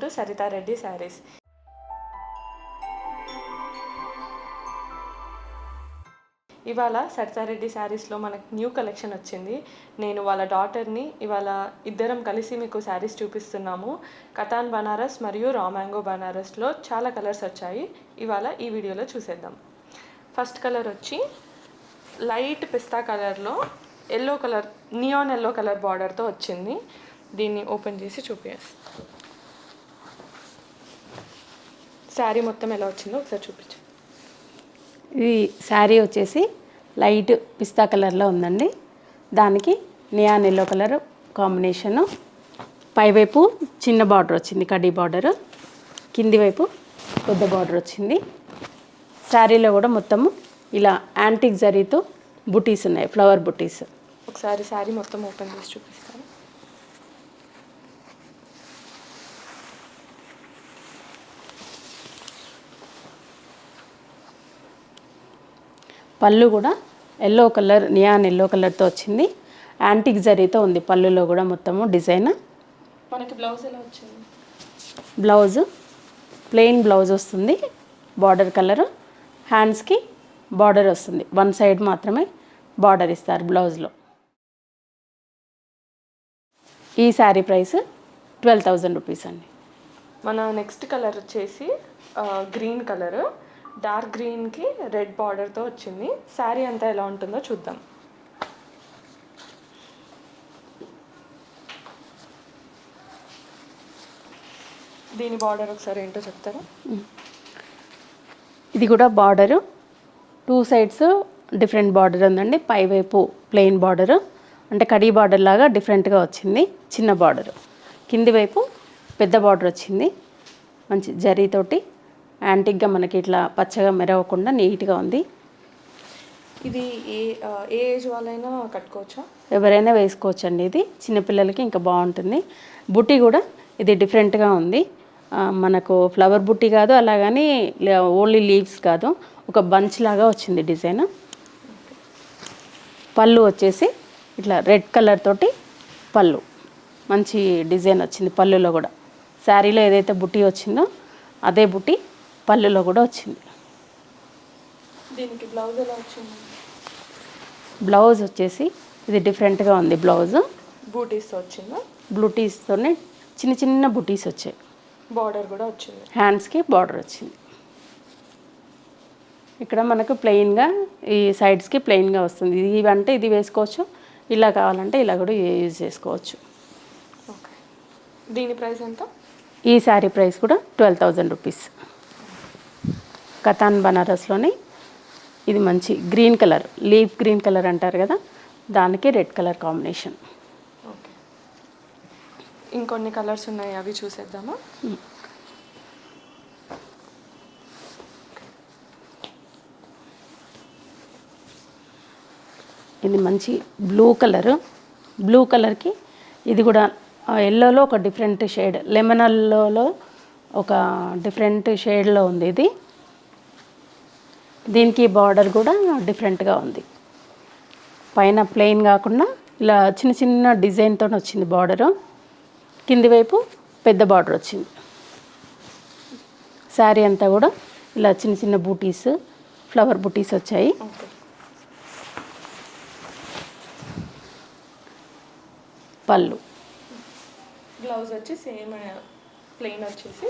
To Sarita Reddy saris. ఇవాళ సరితా రెడ్డి శారీస్లో మనకు న్యూ కలెక్షన్ వచ్చింది. నేను వాళ్ళ డాటర్ని ఇవాళ ఇద్దరం కలిసి మీకు శారీస్ చూపిస్తున్నాము. కతాన్ బనారస్ మరియు రా మ్యాంగో బనారస్లో చాలా కలర్స్ వచ్చాయి. ఇవాళ ఈ వీడియోలో చూసేద్దాం. ఫస్ట్ కలర్ వచ్చి లైట్ పిస్తా కలర్లో yellow colour, neon yellow colour బార్డర్తో వచ్చింది. దీన్ని ఓపెన్ చేసి చూపిస్తాను. శారీ మొత్తం ఎలా వచ్చిందో ఒకసారి చూపించు. ఈ శారీ వచ్చేసి లైట్ పిస్తా కలర్లో ఉందండి. దానికి నియాన్ ఎల్లో కలర్ కాంబినేషను. పైవైపు చిన్న బార్డర్ వచ్చింది, కడ్డీ బార్డరు. కింది వైపు పెద్ద బార్డర్ వచ్చింది. శారీలో కూడా మొత్తము ఇలా యాంటిక్ జరీతో బుటీస్ ఉన్నాయి, ఫ్లవర్ బుటీస్. ఒకసారి శారీ మొత్తం ఓపెన్ చేసి చూపిస్తాను. పళ్ళు కూడా ఎల్లో కలర్, నియాన్ ఎల్లో కలర్తో వచ్చింది. యాంటిక్ జరీతో ఉంది పళ్ళులో కూడా మొత్తము డిజైన్. మనకి బ్లౌజ్ ఎలా వచ్చింది? బ్లౌజ్ ప్లెయిన్ బ్లౌజ్ వస్తుంది, బార్డర్ కలర్. హ్యాండ్స్కి బార్డర్ వస్తుంది, వన్ సైడ్ మాత్రమే బార్డర్ ఇస్తారు బ్లౌజ్లో. ఈ శారీ ప్రైస్ 12,000 రూపీస్ అండి. మన నెక్స్ట్ కలర్ వచ్చేసి గ్రీన్ కలర్, డార్క్ గ్రీన్కి రెడ్ బార్డర్తో వచ్చింది. శారీ అంతా ఎలా ఉంటుందో చూద్దాం. దీని బార్డర్ ఒకసారి ఏంటో చెప్తారా? ఇది కూడా బార్డరు 2 సైడ్స్ డిఫరెంట్ బార్డర్ ఉందండి. పైవైపు ప్లెయిన్ బార్డరు, అంటే కడీ బార్డర్ లాగా డిఫరెంట్గా వచ్చింది, చిన్న బార్డరు. కింది వైపు పెద్ద బార్డర్ వచ్చింది, మంచి జరీతోటి యాంటిక్గా మనకి ఇట్లా పచ్చగా మెరవకుండా నీట్గా ఉంది. ఇది ఏ ఏజ్ వాళ్ళైనా కట్టుకోవచ్చా? ఎవరైనా వేసుకోవచ్చండి. ఇది చిన్నపిల్లలకి ఇంకా బాగుంటుంది. బుట్టి కూడా ఇది డిఫరెంట్గా ఉంది. మనకు ఫ్లవర్ బుట్టి కాదు, అలాగని ఓన్లీ లీవ్స్ కాదు, ఒక బంచ్ లాగా వచ్చింది డిజైన్. పళ్ళు వచ్చేసి ఇట్లా రెడ్ కలర్ తోటి పళ్ళు, మంచి డిజైన్ వచ్చింది పళ్ళులో కూడా. శారీలో ఏదైతే బుట్టి వచ్చిందో అదే బుట్టి పళ్ళులో కూడా వచ్చింది. దీనికి బ్లౌజ్ ఎలా వచ్చింది? బ్లౌజ్ వచ్చేసి ఇది డిఫరెంట్గా ఉంది. బ్లౌజ్ బూటీస్తో వచ్చిందా? బూటీస్తోనే చిన్న చిన్న బూటీస్ వచ్చాయి. బార్డర్ కూడా వచ్చింది, హ్యాండ్స్కి బార్డర్ వచ్చింది. ఇక్కడ మనకు ప్లెయిన్గా ఈ సైడ్స్కి ప్లెయిన్గా వస్తుంది. ఇది అంటే ఇది వేసుకోవచ్చు, ఇలా కావాలంటే ఇలా కూడా యూజ్ చేసుకోవచ్చు. ఓకే. దీని ప్రైస్ ఎంత? ఈ శారీ ప్రైస్ కూడా 12,000 రూపీస్. కతాన్ బనారస్లోని ఇది మంచి green colour, leaf green colour అంటారు కదా, దానికి రెడ్ కలర్ కాంబినేషన్. ఓకే. ఇంకొన్ని కలర్స్ ఉన్నాయి, అవి చూసేద్దామా? ఇది మంచి బ్లూ కలరు. బ్లూ కలర్కి ఇది కూడా ఎల్లోలో ఒక డిఫరెంట్ షేడ్, లెమన్ ఎల్లోలో ఒక డిఫరెంట్ షేడ్లో ఉంది ఇది. దీనికి బార్డర్ కూడా డిఫరెంట్గా ఉంది. పైన ప్లెయిన్ కాకుండా ఇలా చిన్న చిన్న డిజైన్తో వచ్చింది బార్డరు. కింది వైపు పెద్ద బార్డర్ వచ్చింది. శారీ అంతా కూడా ఇలా చిన్న చిన్న బూటీస్, ఫ్లవర్ బూటీస్ వచ్చాయి. పళ్ళు, బ్లౌజ్ వచ్చి సేమ్ ప్లెయిన్ వచ్చేసి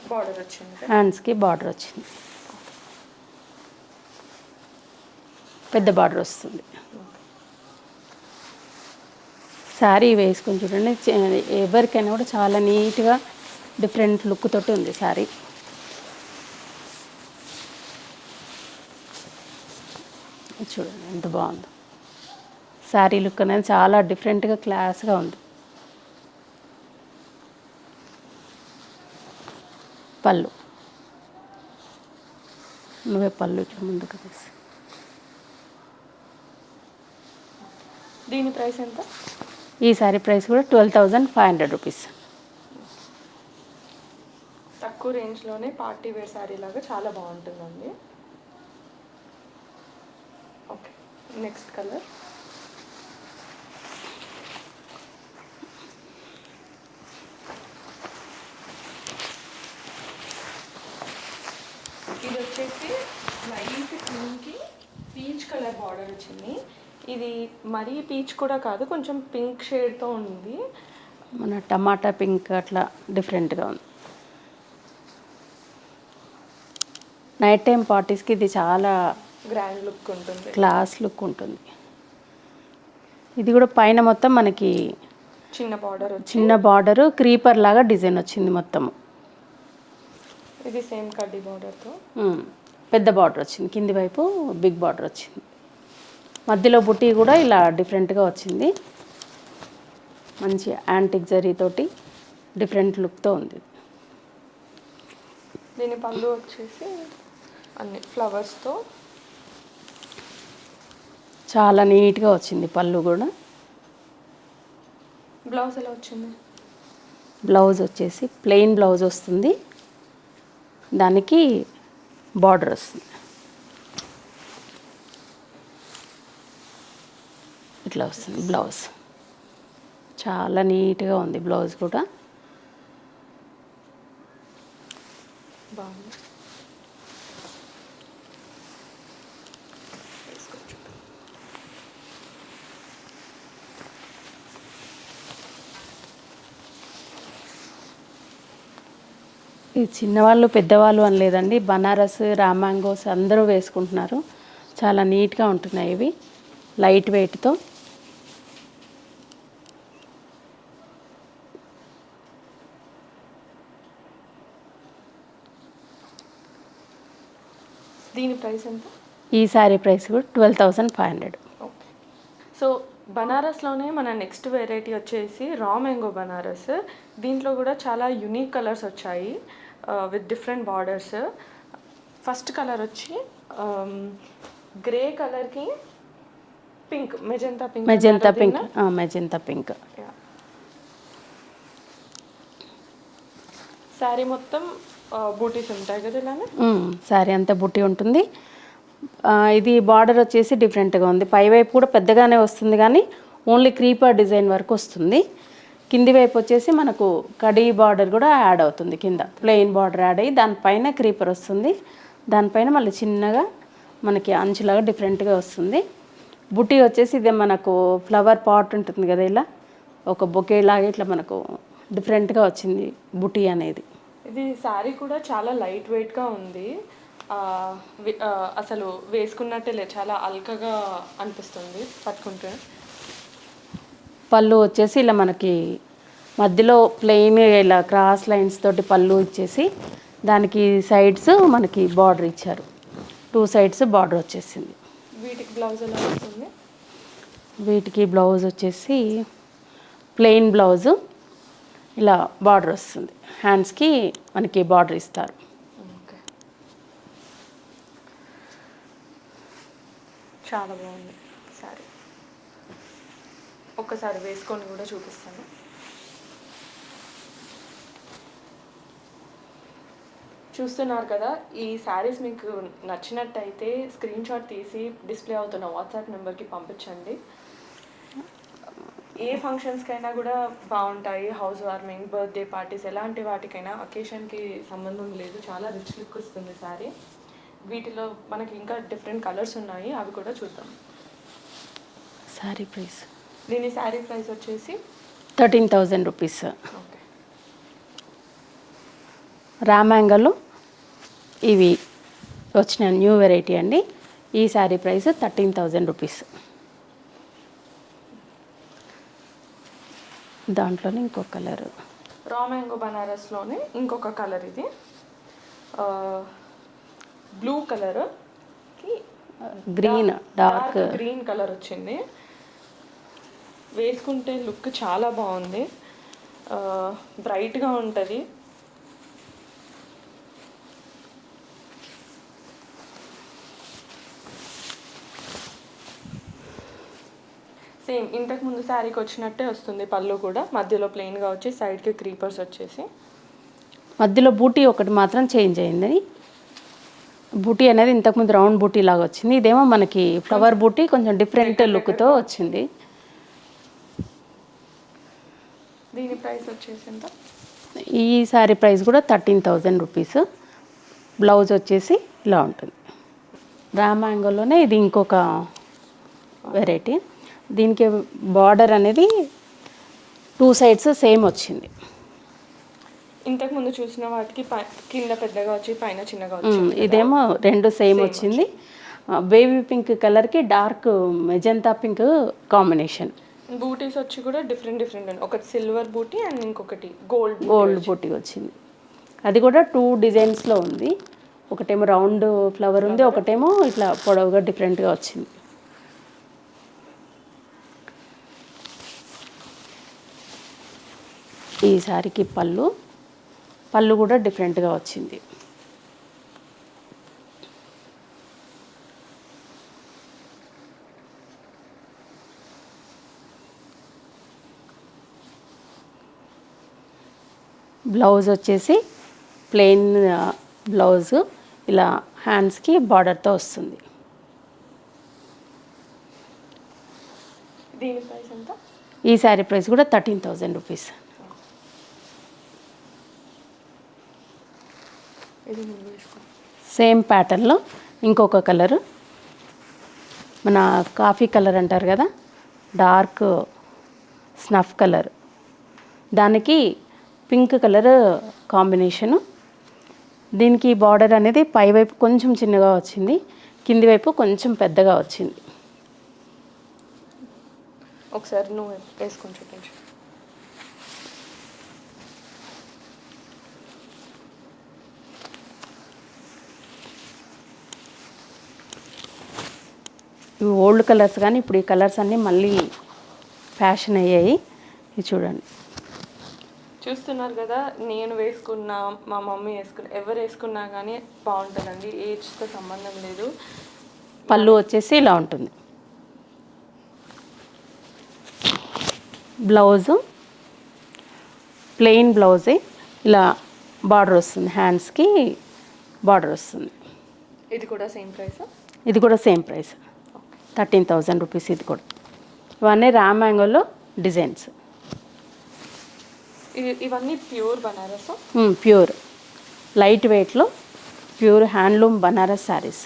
బార్డర్ వచ్చింది, హ్యాండ్స్కి బార్డర్ వచ్చింది, పెద్ద బార్డర్ వస్తుంది. శారీ వేసుకొని చూడండి, ఎవరికైనా కూడా చాలా నీట్గా డిఫరెంట్ లుక్ తోటి ఉంది శారీ. చూడండి ఎంత బాగుందో శారీ లుక్ అనేది, చాలా డిఫరెంట్గా క్లాస్గా ఉంది. పళ్ళు, నువ్వే పళ్ళు ఇట్లా ముందుకు తీసి. దీని ప్రైస్ ఎంత? ఈ శారీ ప్రైస్ కూడా 12,500 రూపీస్. తక్కువ రేంజ్లోనే పార్టీ వేర్ శారీ లాగా చాలా బాగుంటుందండి. ఓకే. నెక్స్ట్ కలర్ ఇది వచ్చేసి లైట్ పింక్కి పీచ్ కలర్ బార్డర్ వచ్చింది. ఇది మరీ పీచ్ కూడా కాదు, కొంచెం పింక్ షేడ్తో ఉంది. మన టమాటా పింక్ అట్లా డిఫరెంట్గా ఉంది. నైట్ టైం పార్టీస్కి ఇది చాలా గ్రాండ్ లుక్ ఉంటుంది, క్లాస్ లుక్ ఉంటుంది. ఇది కూడా పైన మొత్తం మనకి చిన్న బార్డరు క్రీపర్ లాగా డిజైన్ వచ్చింది మొత్తము. ఇది సేమ్ కడ్డీ బార్డర్తో పెద్ద బార్డర్ వచ్చింది, కింది వైపు బిగ్ బార్డర్ వచ్చింది. మధ్యలో బుట్టి కూడా ఇలా డిఫరెంట్గా వచ్చింది. మంచి యాంటిక్ జరీతోటి డిఫరెంట్ లుక్తో ఉంది. దీని పళ్ళు వచ్చేసి అన్ని ఫ్లవర్స్తో చాలా నీట్గా వచ్చింది పళ్ళు కూడా. బ్లౌజ్ ఎలా వచ్చింది? బ్లౌజ్ వచ్చేసి ప్లెయిన్ బ్లౌజ్ వస్తుంది, దానికి బార్డర్ వస్తుంది. ఇట్లా వస్తుంది బ్లౌజ్. చాలా నీట్గా ఉంది బ్లౌజ్ కూడా. బాగుంది. ఇది చిన్నవాళ్ళు పెద్దవాళ్ళు అని లేదండి, బనారస్ రామాంగోస్ అందరూ వేసుకుంటున్నారు. చాలా నీట్గా ఉంటున్నాయి ఇవి, లైట్ వెయిట్తో. దీని ప్రైస్ ఎంత? ఈ శారీ ప్రైస్ కూడా 12,500. ఓకే. సో బనారస్లోనే మన నెక్స్ట్ వెరైటీ వచ్చేసి రా మ్యాంగో బనారస్. దీంట్లో కూడా చాలా యునిక్ కలర్స్ వచ్చాయి with different borders. First colour వచ్చి గ్రే కలర్కి పింక్, మెజెంతా పింక్. శారీ మొత్తం బూటీస్ ఉంటాయి కదా ఇలానే? శారీ అంతా బుట్టి ఉంటుంది. ఇది బార్డర్ వచ్చేసి డిఫరెంట్గా ఉంది. పైవైపు కూడా పెద్దగానే వస్తుంది కానీ ఓన్లీ క్రీపర్ డిజైన్ వరకు వస్తుంది. కింది వైపు వచ్చేసి మనకు కడీ బార్డర్ కూడా యాడ్ అవుతుంది. కింద ప్లెయిన్ బార్డర్ యాడ్ అయ్యి దానిపైన క్రీపర్ వస్తుంది. దానిపైన మళ్ళీ చిన్నగా మనకి అంచులాగా డిఫరెంట్గా వస్తుంది. బుట్టి వచ్చేసి ఇదే మనకు ఫ్లవర్ పాట్ ఉంటుంది కదా, ఇలా ఒక బొకే లాగా ఇట్లా మనకు డిఫరెంట్గా వచ్చింది బుట్టి అనేది. ఇది శారీ కూడా చాలా లైట్ వెయిట్గా ఉంది. అసలు వేసుకున్నట్టే లేదు, చాలా అల్కగా అనిపిస్తుంది పట్టుకుంటే. పళ్ళు వచ్చేసి ఇలా మనకి మధ్యలో ప్లెయిన్ ఇలా క్రాస్ లైన్స్ తోటి పళ్ళు ఇచ్చేసి దానికి సైడ్స్ మనకి బార్డర్ ఇచ్చారు. 2 సైడ్స్ బార్డర్ వచ్చేసింది. వీటికి బ్లౌజ్ ఎలా వస్తుంది? వీటికి బ్లౌజ్ వచ్చేసి ప్లెయిన్ బ్లౌజు, ఇలా బార్డర్ వస్తుంది. హ్యాండ్స్కి మనకి బార్డర్ ఇస్తారు. ఓకే, చాలా బాగుంది సారీ. ఒక్కసారి వేసుకొని కూడా చూపిస్తాను. చూస్తున్నారు కదా, ఈ శారీస్ మీకు నచ్చినట్టయితే స్క్రీన్ షాట్ తీసి డిస్ప్లే అవుతున్న వాట్సాప్ నెంబర్కి పంపించండి. ఏ ఫంక్షన్స్కైనా కూడా బాగుంటాయి. హౌస్ వార్మింగ్, బర్త్డే పార్టీస్, ఎలాంటి వాటికైనా అకేషన్కి సంబంధం లేదు. చాలా రిచ్ లుక్ వస్తుంది శారీ. వీటిలో మనకి ఇంకా డిఫరెంట్ కలర్స్ ఉన్నాయి, అవి కూడా చూద్దాం. శారీ ప్రైస్, దీని శారీ ప్రైస్ వచ్చేసి 13,000 రూపీస్. ఓకే. రామాంగలు ఇవి వచ్చిన న్యూ వెరైటీ అండి. ఈ శారీ ప్రైస్ 13,000 రూపీస్. దాంట్లోనే ఇంకొక కలర్, రా మ్యాంగో బనారస్లోనే ఇంకొక కలర్. ఇది బ్లూ కలర్కి గ్రీన్, డార్క్ గ్రీన్ కలర్ వచ్చింది. వేసుకుంటే లుక్ చాలా బాగుంది, బ్రైట్గా ఉంటుంది. సేమ్ ఇంతకు ముందు శారీకి వచ్చినట్టే వస్తుంది. పళ్ళు కూడా మధ్యలో ప్లెయిన్గా వచ్చి సైడ్కి క్రీపర్స్ వచ్చేసి, మధ్యలో బూటీ ఒకటి మాత్రం చేంజ్ అయింది. బూటీ అనేది ఇంతకుముందు రౌండ్ బూటీ లాగా వచ్చింది, ఇదేమో మనకి ఫ్లవర్ బూటీ కొంచెం డిఫరెంట్ లుక్తో వచ్చింది. దీని ప్రైస్ వచ్చేసి ఎంత? ఈ శారీ ప్రైస్ కూడా 13,000 రూపీస్. బ్లౌజ్ వచ్చేసి ఇలా ఉంటుంది. రా మ్యాంగోలోనే ఇది ఇంకొక వెరైటీ. దీనికి బార్డర్ అనేది 2 సైడ్స్ సేమ్ వచ్చింది. ఇంతకుముందు చూసిన వాటికి కింద పెద్దగా వచ్చి పైన చిన్నగా వచ్చింది. ఇదేమో 2 సేమ్ వచ్చింది. బేబీ పింక్ కలర్కి డార్క్ మెజంతా పింక్ కాంబినేషన్. బూటీస్ వచ్చి కూడా డిఫరెంట్ డిఫరెంట్, ఒకటి సిల్వర్ బూటీ అండ్ ఇంకొకటి గోల్డ్ బూటీ వచ్చింది. అది కూడా 2 డిజైన్స్లో ఉంది. ఒకటేమో రౌండ్ ఫ్లవర్ ఉంది, ఒకటేమో ఇట్లా పొడవుగా డిఫరెంట్గా వచ్చింది. ఈ సారీకి పళ్ళు కూడా డిఫరెంట్గా వచ్చింది. బ్లౌజ్ వచ్చేసి ప్లెయిన్ బ్లౌజ్, ఇలా హ్యాండ్స్కి బార్డర్తో వస్తుంది. దీని ప్రైస్ ఎంత? ఈ శారీ ప్రైస్ కూడా 13,000 రూపీస్. సేమ్ ప్యాటర్న్లో ఇంకొక కలరు, మన కాఫీ కలర్ అంటారు కదా, డార్క్ స్నఫ్ కలర్, దానికి పింక్ కలర్ కాంబినేషను. దీనికి బార్డర్ అనేది పైవైపు కొంచెం చిన్నగా వచ్చింది, కింది వైపు కొంచెం పెద్దగా వచ్చింది. ఒకసారి నువ్వు వేసుకొని చూపించు. ఇవి ఓల్డ్ కలర్స్, కానీ ఇప్పుడు ఈ కలర్స్ అన్నీ మళ్ళీ ఫ్యాషన్ అయ్యాయి. ఇది చూడండి. చూస్తున్నారు కదా, నేను వేసుకున్నా, మా మమ్మీ వేసుకున్నా, ఎవరు వేసుకున్నా కానీ బాగుంటుందండి. ఏజ్తో సంబంధం లేదు. పళ్ళు వచ్చేసి ఇలా ఉంటుంది. బ్లౌజు ప్లెయిన్ బ్లౌజే, ఇలా బార్డర్ వస్తుంది, హ్యాండ్స్కి బార్డర్ వస్తుంది. ఇది కూడా సేమ్ ప్రైస్? ఇది కూడా సేమ్ ప్రైస్, 13,000 రూపీస్. ఇది కూడా ఇవన్నీ రా మ్యాంగోలో డిజైన్స్. ఇవన్నీ ప్యూర్ బనారస్? ప్యూర్ లైట్ వెయిట్లో ప్యూర్ హ్యాండ్లూమ్ బనారస్ శారీస్.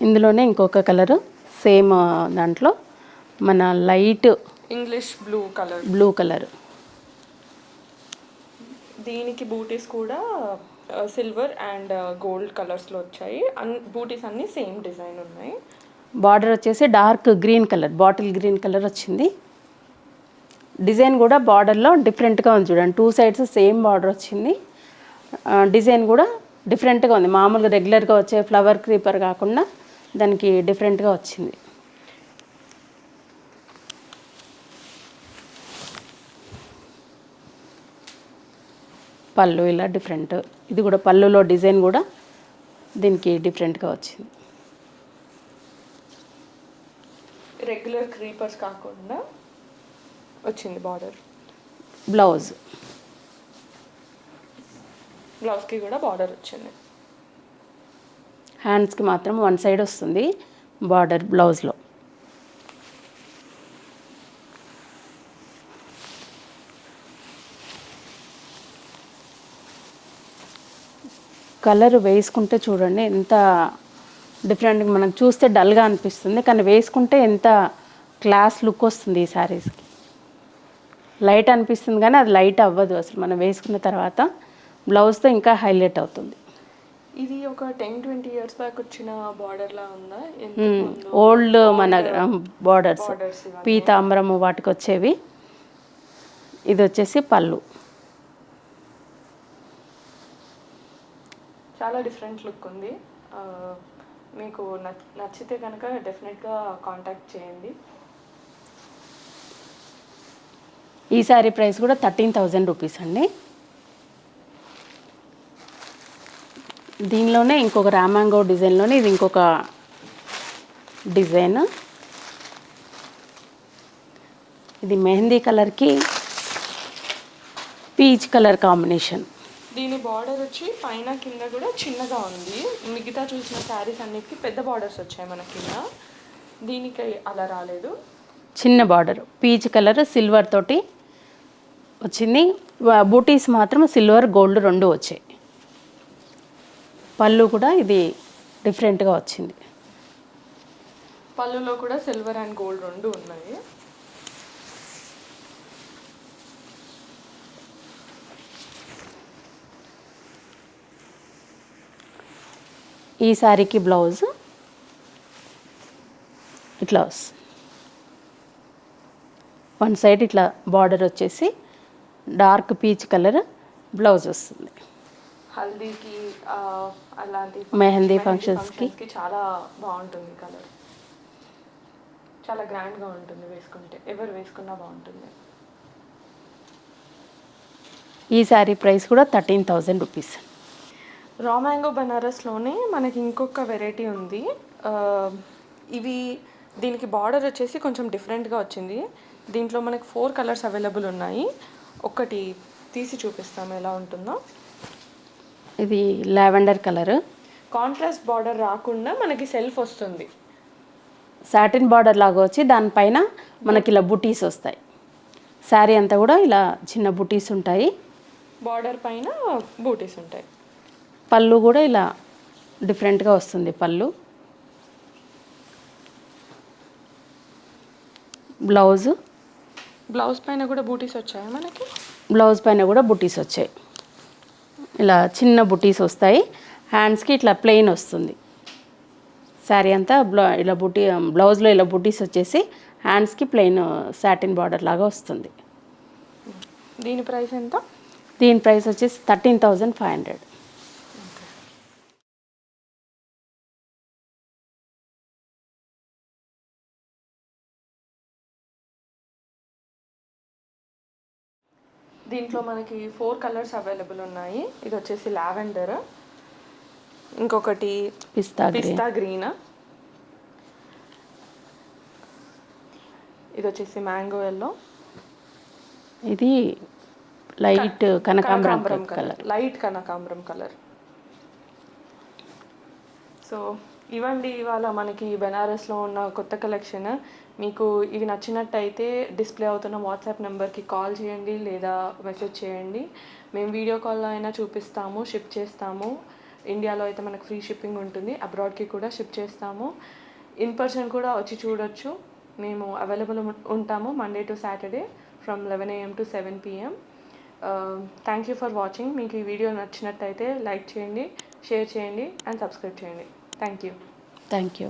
ఇందులోనే ఇంకొక కలరు సేమ్ దాంట్లో, మన లైట్ ఇంగ్లీష్ బ్లూ కలర్. దీనికి బూటీస్ కూడా సిల్వర్ అండ్ గోల్డ్ కలర్స్లో వచ్చాయి. బూటీస్ అన్నీ సేమ్ డిజైన్ ఉన్నాయి. బార్డర్ వచ్చేసి dark green colour, bottle green colour వచ్చింది. డిజైన్ కూడా బార్డర్లో డిఫరెంట్గా ఉంది చూడండి. 2 సైడ్స్ సేమ్ బార్డర్ వచ్చింది. డిజైన్ కూడా డిఫరెంట్గా ఉంది. మామూలుగా రెగ్యులర్గా వచ్చే ఫ్లవర్ క్రీపర్ కాకుండా దానికి డిఫరెంట్గా వచ్చింది. పళ్ళు ఇలా డిఫరెంట్. ఇది కూడా పళ్ళులో డిజైన్ కూడా దీనికి డిఫరెంట్గా వచ్చింది. రెగ్యులర్ క్రీపర్స్ కాకుండా వచ్చింది బార్డర్. బ్లౌజ్కి కూడా బార్డర్ వచ్చింది. హ్యాండ్స్కి మాత్రం 1 సైడ్ వస్తుంది బార్డర్ బ్లౌజ్లో. కలర్ వేసుకుంటే చూడండి ఎంత డిఫరెంట్గా, మనకు చూస్తే డల్గా అనిపిస్తుంది, కానీ వేసుకుంటే ఎంత క్లాస్ లుక్ వస్తుంది ఈ శారీస్కి. లైట్ అనిపిస్తుంది కానీ అది లైట్ అవ్వదు అసలు, మనం వేసుకున్న తర్వాత బ్లౌజ్తో ఇంకా హైలైట్ అవుతుంది. ఇది ఒక 10-20 ఇయర్స్ బ్యాక్ వచ్చిన బార్డర్లా ఉందా? ఓల్డ్ మన బార్డర్స్, పీతాంబరము వాటికి వచ్చేవి. ఇది వచ్చేసి పళ్ళు. చాలా డిఫరెంట్ లుక్ ఉంది. మీకు నచ్చితే కనుక డెఫినెట్గా కాంటాక్ట్ చేయండి. ఈ శారీ ప్రైస్ కూడా 13,000 రూపీస్ అండి. దీనిలోనే ఇంకొక రామాంగో డిజైన్లోనే ఇది ఇంకొక డిజైన్. ఇది మెహందీ కలర్కి పీచ్ కలర్ కాంబినేషన్. దీని బార్డర్ వచ్చి పైన కింద కూడా చిన్నగా ఉంది. మిగతా చూసిన శారీస్ అన్నిటికీ పెద్ద బార్డర్స్ వచ్చాయి మన కింద. దీనికి అలా రాలేదు, చిన్న బార్డర్. పీచ్ కలర్ సిల్వర్ తోటి వచ్చింది. బూటీస్ మాత్రం సిల్వర్ గోల్డ్ రెండు వచ్చాయి. పళ్ళు కూడా ఇది డిఫరెంట్గా వచ్చింది. పళ్ళులో కూడా సిల్వర్ అండ్ గోల్డ్ రెండు ఉన్నాయి. ఈ శారీకి బ్లౌజ్ ఇట్లా వస్తుంది. వన్ సైడ్ ఇట్లా బార్డర్ వచ్చేసి డార్క్ పీచ్ కలర్ బ్లౌజ్ వస్తుంది. హల్దీకి అలాంటి మెహందీ ఫంక్షన్స్కి చాలా బాగుంటుంది కలర్. చాలా గ్రాండ్గా ఉంటుంది, వేసుకుంటే ఎవరు వేసుకున్నా బాగుంటుంది. ఈ శారీ ప్రైస్ కూడా 13,000 రూపీస్. రా మ్యాంగో బనారస్లోనే మనకి ఇంకొక వెరైటీ ఉంది. ఇవి దీనికి బార్డర్ వచ్చేసి కొంచెం డిఫరెంట్గా వచ్చింది. దీంట్లో మనకి 4 కలర్స్ అవైలబుల్ ఉన్నాయి. ఒకటి తీసి చూపిస్తాము ఎలా ఉంటుందో. ఇది లావెండర్ కలర్, కాంట్రాస్ట్ బార్డర్ రాకుండా మనకి సెల్ఫ్ వస్తుంది. సాటిన్ బార్డర్ లాగా వచ్చి దానిపైన మనకి ఇలా బుటీస్ వస్తాయి. శారీ అంతా కూడా ఇలా చిన్న బుటీస్ ఉంటాయి. బార్డర్ పైన బూటీస్ ఉంటాయి. పళ్ళు కూడా ఇలా డిఫరెంట్గా వస్తుంది. పళ్ళు, బ్లౌజ్ పైన కూడా బూటీస్ వచ్చాయి మనకి. బ్లౌజ్ పైన కూడా బుటీస్ వచ్చాయి. ఇలా చిన్న బుటీస్ వస్తాయి. హ్యాండ్స్కి ఇట్లా ప్లెయిన్ వస్తుంది. శారీ అంతా ఇలా బ్లౌజ్లో ఇలా బుటీస్ వచ్చేసి హ్యాండ్స్కి ప్లెయిన్ సాటిన్ బార్డర్ లాగా వస్తుంది. దీని ప్రైస్ ఎంత? దీని ప్రైస్ వచ్చేసి 13,500. దీంట్లో మనకి 4 కలర్స్ అవైలబుల్ ఉన్నాయి. ఇది వచ్చేసి లావెండర్, ఇంకొకటి పిస్తా గ్రీన్, ఇది వచ్చేసి మ్యాంగో ఎల్లో, ఇది లైట్ కనకాంబరం కలర్, లైట్ కనకాంబరం కలర్. సో ఇవండి ఇవాళ మనకి బెనారస్లో ఉన్న కొత్త కలెక్షన్. మీకు ఇవి నచ్చినట్టయితే డిస్ప్లే అవుతున్న వాట్సాప్ నెంబర్కి కాల్ చేయండి లేదా మెసేజ్ చేయండి. మేము వీడియో కాల్లో అయినా చూపిస్తాము, షిప్ చేస్తాము. ఇండియాలో అయితే మనకు ఫ్రీ షిప్పింగ్ ఉంటుంది, అబ్రాడ్కి కూడా షిప్ చేస్తాము. ఇన్ పర్సన్ కూడా వచ్చి చూడొచ్చు. మేము అవైలబుల్ ఉంటాము Monday to Saturday from 11 AM to 7 PM. Thank you for watching. మీకు ఈ వీడియో నచ్చినట్టయితే లైక్ చేయండి, షేర్ చేయండి అండ్ సబ్స్క్రైబ్ చేయండి. Thank you.